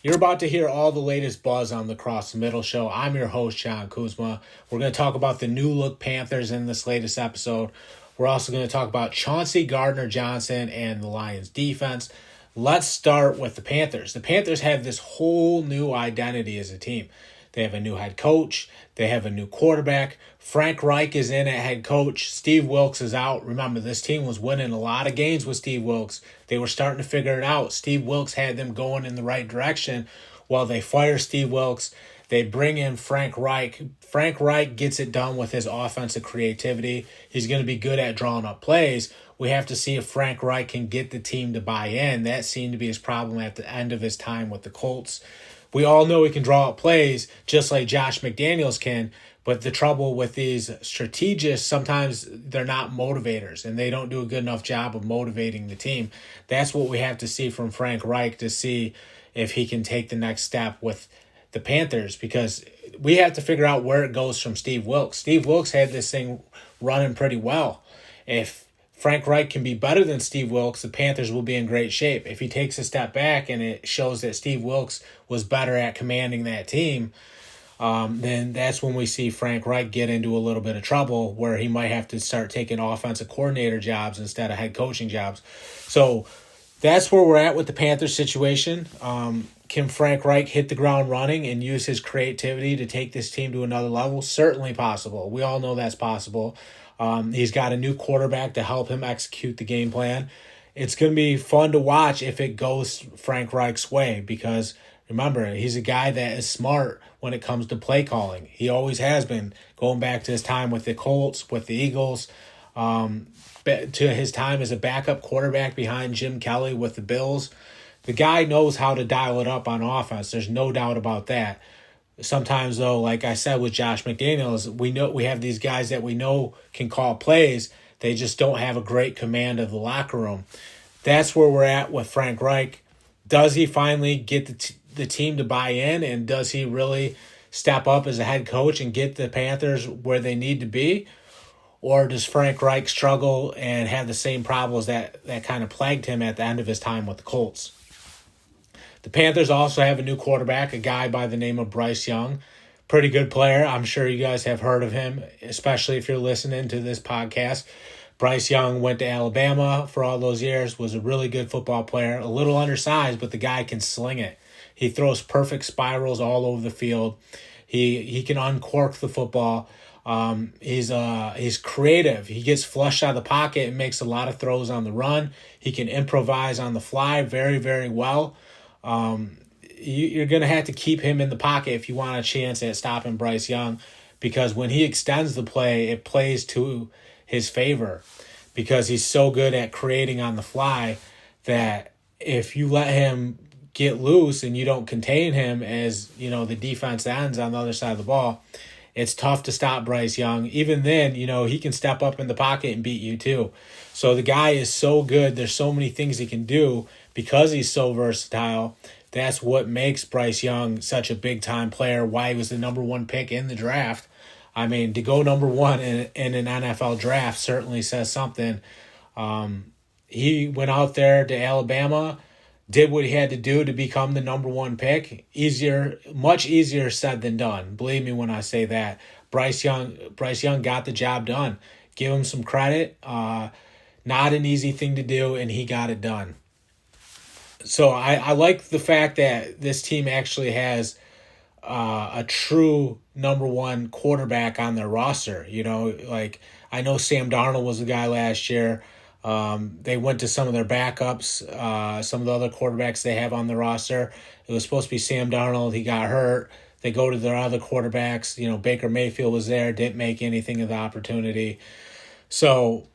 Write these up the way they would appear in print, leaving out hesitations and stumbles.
You're about to hear all the latest buzz on the Cross the Middle show. I'm your host, John Kuzma. We're going to talk about the new look Panthers in this latest episode. We're also going to talk about Chauncey Gardner-Johnson and the Lions defense. Let's start with the Panthers. The Panthers have this whole new identity as a team. They have a new head coach. They have a new quarterback. Frank Reich is in at head coach. Steve Wilks is out. Remember, this team was winning a lot of games with Steve Wilks. They were starting to figure it out. Steve Wilks had them going in the right direction. Well, they fire Steve Wilks. They bring in Frank Reich. Frank Reich gets it done with his offensive creativity. He's going to be good at drawing up plays. We have to see if Frank Reich can get the team to buy in. That seemed to be his problem at the end of his time with the Colts. We all know he can draw up plays just like Josh McDaniels can, but the trouble with these strategists, sometimes they're not motivators and they don't do a good enough job of motivating the team. That's what we have to see from Frank Reich to see if he can take the next step with the Panthers, because we have to figure out where it goes from Steve Wilks. Steve Wilks had this thing running pretty well. If Frank Reich can be better than Steve Wilks, the Panthers will be in great shape. If he takes a step back and it shows that Steve Wilks was better at commanding that team, then that's when we see Frank Reich get into a little bit of trouble where he might have to start taking offensive coordinator jobs instead of head coaching jobs. So that's where we're at with the Panthers situation. Can Frank Reich hit the ground running and use his creativity to take this team to another level? Certainly possible. We all know that's possible. He's got a new quarterback to help him execute the game plan. It's going to be fun to watch if it goes Frank Reich's way, because remember, he's a guy that is smart when it comes to play calling. He always has been, going back to his time with the Colts, with the Eagles, to his time as a backup quarterback behind Jim Kelly with the Bills. The guy knows how to dial it up on offense. There's no doubt about that. Sometimes, though, like I said with Josh McDaniels, we have these guys that we know can call plays. They just don't have a great command of the locker room. That's where we're at with Frank Reich. Does he finally get the team to buy in, and does he really step up as a head coach and get the Panthers where they need to be? Or does Frank Reich struggle and have the same problems that kind of plagued him at the end of his time with the Colts? The Panthers also have a new quarterback, a guy by the name of Bryce Young. Pretty good player. I'm sure you guys have heard of him, especially if you're listening to this podcast. Bryce Young went to Alabama for all those years, was a really good football player, a little undersized, but the guy can sling it. He throws perfect spirals all over the field. He can uncork the football. He's creative. He gets flushed out of the pocket and makes a lot of throws on the run. He can improvise on the fly very, very well. You're going to have to keep him in the pocket if you want a chance at stopping Bryce Young, because when he extends the play, it plays to his favor because he's so good at creating on the fly that if you let him get loose and you don't contain him as, the defense ends on the other side of the ball, it's tough to stop Bryce Young. Even then, he can step up in the pocket and beat you too. So the guy is so good. There's so many things he can do because he's so versatile. That's what makes Bryce Young such a big-time player, why he was the number one pick in the draft. I mean, to go number one in an NFL draft certainly says something. He went out there to Alabama, did what he had to do to become the number one pick. Much easier said than done. Believe me when I say that. Bryce Young got the job done. Give him some credit. Not an easy thing to do, and he got it done. So I like the fact that this team actually has a true number one quarterback on their roster. I know Sam Darnold was the guy last year. They went to some of their backups, some of the other quarterbacks they have on the roster. It was supposed to be Sam Darnold. He got hurt. They go to their other quarterbacks. Baker Mayfield was there, didn't make anything of the opportunity. So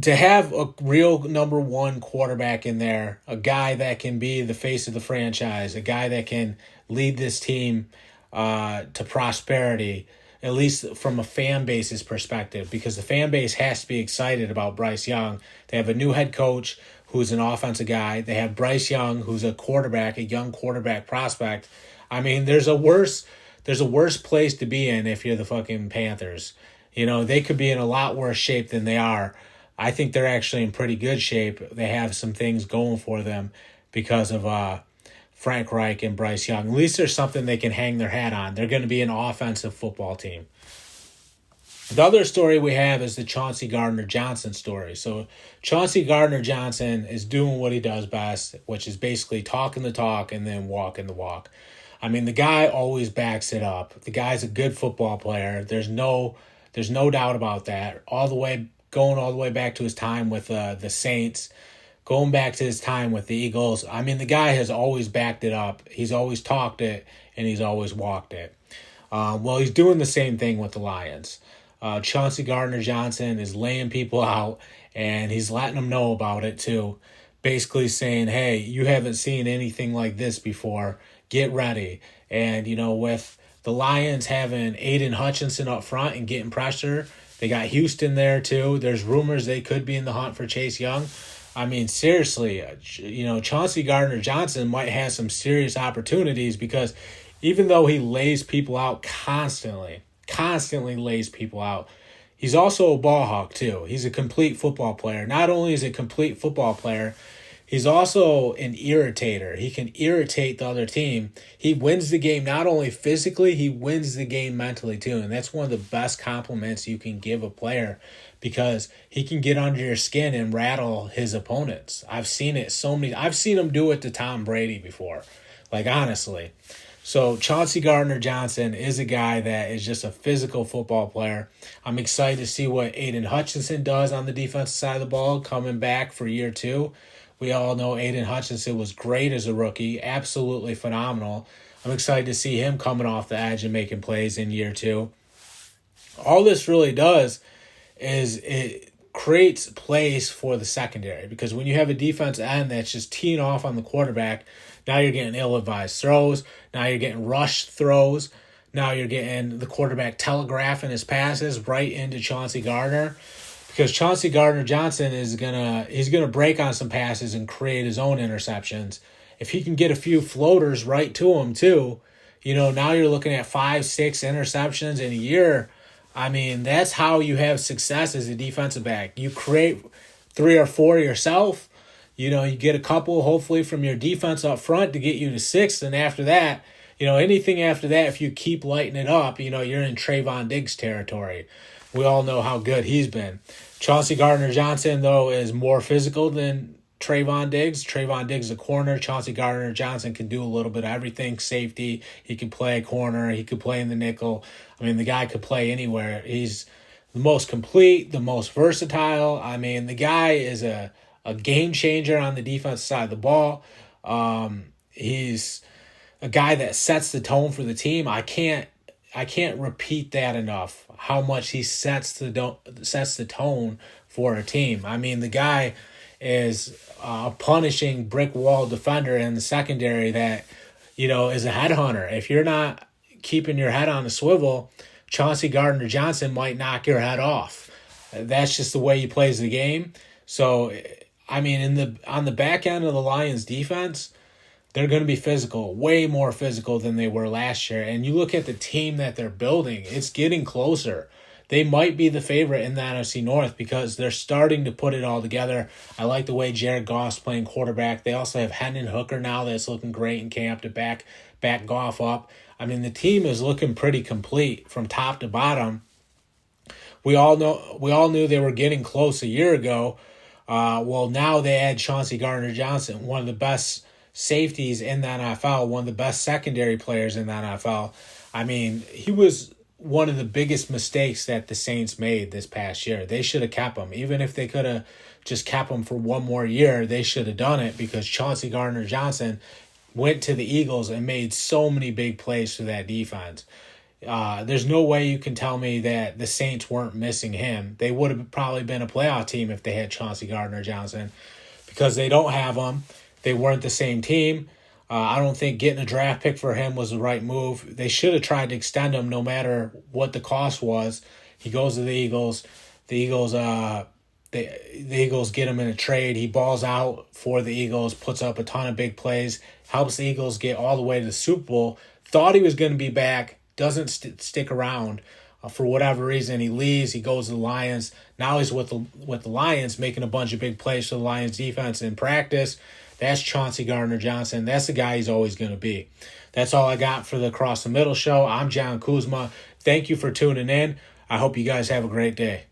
to have a real number one quarterback in there, a guy that can be the face of the franchise, a guy that can lead this team to prosperity, at least from a fan base's perspective, because the fan base has to be excited about Bryce Young. They have a new head coach who's an offensive guy. They have Bryce Young, who's a young quarterback prospect. I mean, there's a worse place to be in if you're the fucking Panthers. They could be in a lot worse shape than they are. I think they're actually in pretty good shape. They have some things going for them because of Frank Reich and Bryce Young. At least there's something they can hang their hat on. They're going to be an offensive football team. The other story we have is the Chauncey Gardner-Johnson story. So Chauncey Gardner-Johnson is doing what he does best, which is basically talking the talk and then walking the walk. I mean, the guy always backs it up. The guy's a good football player. There's no doubt about that. Going all the way back to his time with the Saints, going back to his time with the Eagles. I mean, the guy has always backed it up. He's always talked it, and he's always walked it. Well, he's doing the same thing with the Lions. Chauncey Gardner-Johnson is laying people out, and he's letting them know about it too. Basically saying, hey, you haven't seen anything like this before. Get ready. And, with the Lions having Aiden Hutchinson up front and getting pressure, they got Houston there too. There's rumors they could be in the hunt for Chase Young. I mean, seriously, Chauncey Gardner-Johnson might have some serious opportunities because even though he lays people out constantly lays people out, he's also a ball hawk too. He's a complete football player. Not only is he a complete football player, he's also an irritator. He can irritate the other team. He wins the game not only physically, he wins the game mentally too. And that's one of the best compliments you can give a player because he can get under your skin and rattle his opponents. I've seen him do it to Tom Brady before. Like, honestly. So Chauncey Gardner-Johnson is a guy that is just a physical football player. I'm excited to see what Aiden Hutchinson does on the defensive side of the ball coming back for year 2. We all know Aiden Hutchinson was great as a rookie, absolutely phenomenal. I'm excited to see him coming off the edge and making plays in year 2. All this really does is it creates plays for the secondary because when you have a defense end that's just teeing off on the quarterback, now you're getting ill-advised throws. Now you're getting rushed throws. Now you're getting the quarterback telegraphing his passes right into Chauncey Gardner because Chauncey Gardner-Johnson he's gonna break on some passes and create his own interceptions. If he can get a few floaters right to him too, now you're looking at 5-6 interceptions in a year. I mean, that's how you have success as a defensive back. You create 3 or 4 yourself. You get a couple, hopefully, from your defense up front to get you to 6. And after that, anything after that, if you keep lighting it up, you're in Trayvon Diggs territory. We all know how good he's been. Chauncey Gardner-Johnson, though, is more physical than Trayvon Diggs. Trayvon Diggs is a corner. Chauncey Gardner-Johnson can do a little bit of everything. Safety. He can play corner. He could play in the nickel. I mean, the guy could play anywhere. He's the most complete, the most versatile. I mean, the guy is a game changer on the defensive side of the ball. He's a guy that sets the tone for the team. I can't repeat that enough. How much he sets the tone for a team. I mean, the guy is a punishing brick wall defender in the secondary that is a headhunter. If you're not keeping your head on a swivel, Chauncey Gardner-Johnson might knock your head off. That's just the way he plays the game. So, I mean, on the back end of the Lions defense, they're going to be physical, way more physical than they were last year. And you look at the team that they're building, it's getting closer. They might be the favorite in the NFC North because they're starting to put it all together. I like the way Jared Goff's playing quarterback. They also have Hendon Hooker now that's looking great in camp to back Goff up. I mean, the team is looking pretty complete from top to bottom. We all knew they were getting close a year ago. Well, now they add Chauncey Gardner-Johnson, one of the best safeties in the NFL, one of the best secondary players in the NFL. I mean, he was one of the biggest mistakes that the Saints made this past year. They should have kept him. Even if they could have just kept him for one more year, they should have done it because Chauncey Gardner-Johnson went to the Eagles and made so many big plays for that defense. There's no way you can tell me that the Saints weren't missing him. They would have probably been a playoff team if they had Chauncey Gardner-Johnson because they don't have him. They weren't the same team. I don't think getting a draft pick for him was the right move. They should have tried to extend him no matter what the cost was. He goes to the Eagles. The Eagles get him in a trade. He balls out for the Eagles, puts up a ton of big plays, helps the Eagles get all the way to the Super Bowl. Thought he was going to be back, doesn't stick around. For whatever reason, he leaves. He goes to the Lions. Now he's with the Lions, making a bunch of big plays for the Lions defense in practice. That's Chauncey Gardner-Johnson. That's the guy he's always going to be. That's all I got for the Across the Middle show. I'm John Kuzma. Thank you for tuning in. I hope you guys have a great day.